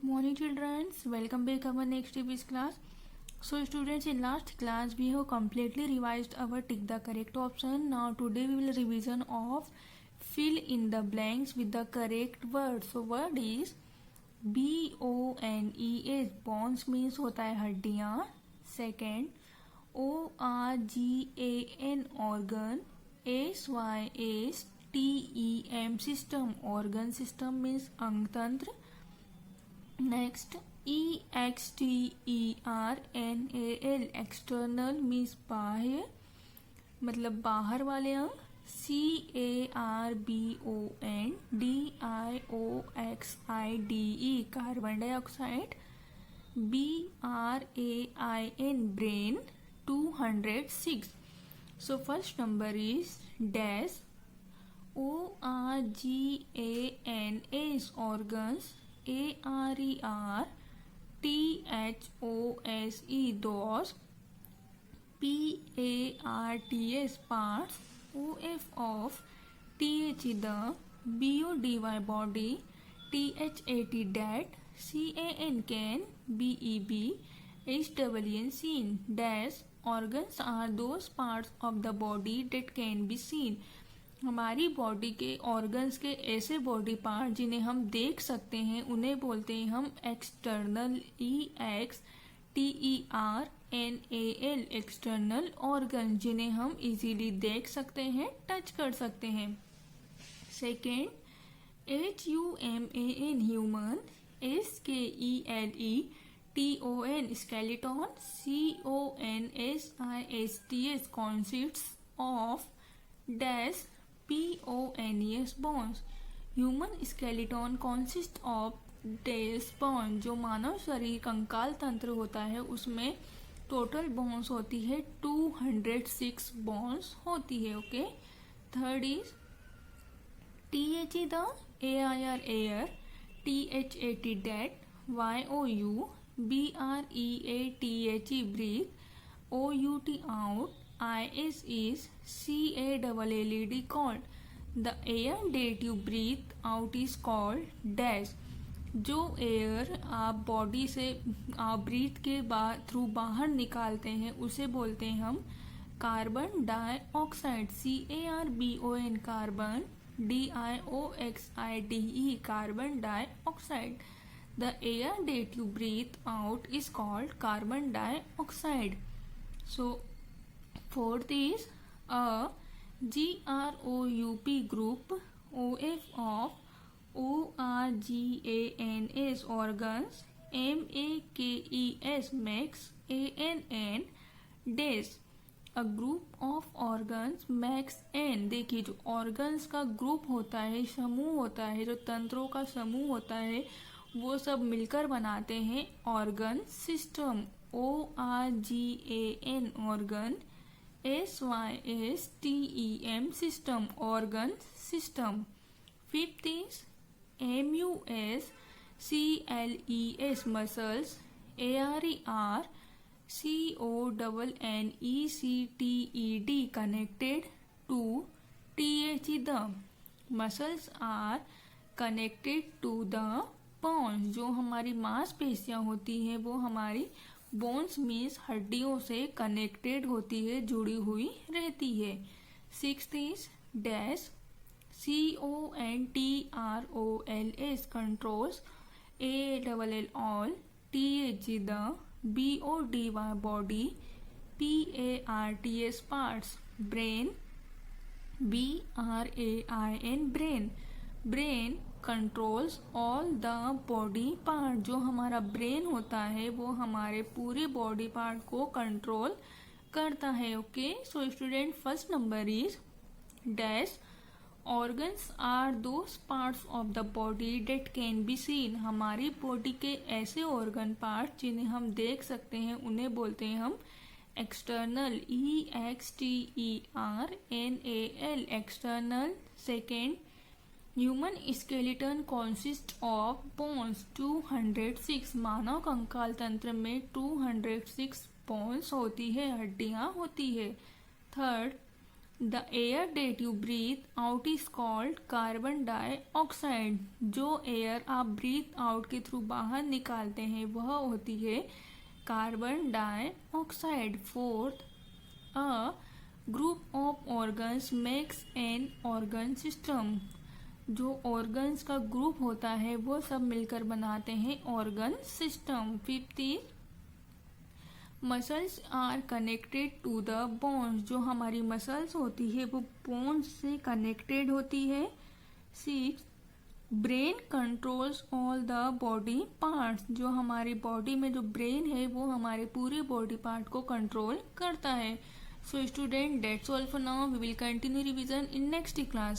Good morning children, welcome back our next TV's class. So students, in last class we have completely revised our tick the correct option. Now today we will revision of fill in the blanks with the correct word. So word is BONES, bones means होता है हड्डियाँ. Second ORGAN, organ. SYSTEM, system, organ system means अंग तंत्र. Next EXTERNAL, external means बाह्य, मतलब बाहर वाले अंग. CARBONDIOXIDE, carbon dioxide. BRAIN, brain. 206. So first number is dash. ORGANS, organs. ARERTHOSE, doors. PARTS, parts. OF, TH, the. BODY, body. THAT, dat. CAN, can. BEB, SEN, seen. Dash. Organs are those parts of the body that can be seen. हमारी body के organs के ऐसे body part जिन्हें हम देख सकते हैं उन्हें बोलते हैं हम एक्सटर्नल. EXTERNAL, एक्सटर्नल ऑर्गन जिन्हें हम इजीली देख सकते हैं, टच कर सकते हैं. Second HUMAN, human. SKELETON, skeleton. CONSISTS, consists of. Dash PONES, bones. Human skeleton consist of dash bone. जो मानव शरीर कंकाल तंत्र होता है उसमें टोटल बोन्स होती है 206 बोन्स होती है. Okay. Third is THE, the. AIR, air. THAT, that. YOU, BREATHE, breathe. OUT, out. IS is CALLED, called. The air that you breathe out is called dash. जो एयर आप body से आप breathe के through बाहर निकालते हैं उसे बोलते हैं हम carbon dioxide. CARBON, carbon. DIOXIDE, carbon dioxide. The air that you breathe out is called carbon dioxide. So fourth is a GROUP, group. OF, ORGANS, organs. MAKES, max. ANN, dash. A group of organs, max n. देखिए जो organs का group होता है, समूह होता है, जो तंत्रों का समूह होता है वो सब मिलकर बनाते हैं organ system. ORGAN, organ. SYSTEM, system, organ system. Fifth is MUSCLES, muscles. ARERCONNECTED, connected to. THE, the. Muscles are connected to the bones. जो हमारी मांसपेशियां होती हैं वो हमारी बोन्स मीन्स हड्डियों से कनेक्टेड होती है, जुड़ी हुई रहती है. Sixth is dash. CONTROLS, controls. ALL, all. THE, the. BODY, body. PARTS, parts. Brain. BRAIN, brain. Brain controls all the body part. जो हमारा ब्रेन होता है वो हमारे पूरे बॉडी पार्ट को कंट्रोल करता है. Okay. So student, first number is dash. Organs are those parts of the body that can be seen. हमारी बॉडी के ऐसे ऑर्गन पार्ट जिन्हें हम देख सकते हैं उन्हें बोलते हैं हम external. EXTERNAL, external. Second human skeleton consist of bones. 206, मानव कंकाल तंत्र में 206 बोन्स होती है, हड्डियां होती है. Third the air that you breathe out is called carbon dioxide. जो एयर आप ब्रीथ आउट के थ्रू बाहर निकालते हैं वह होती है carbon dioxide. Fourth, a group of organs makes an organ system. जो ऑर्गन्स का ग्रुप होता है वो सब मिलकर बनाते हैं organ system. Fifth, muscles are connected to the bones. जो हमारी मसल्स होती है वो बोन्स से कनेक्टेड होती है। Six, brain controls all the body parts. जो हमारी बॉडी में जो ब्रेन है वो हमारे पूरे बॉडी पार्ट को कंट्रोल करता है। So student, that's all for now. We will continue revision in next class.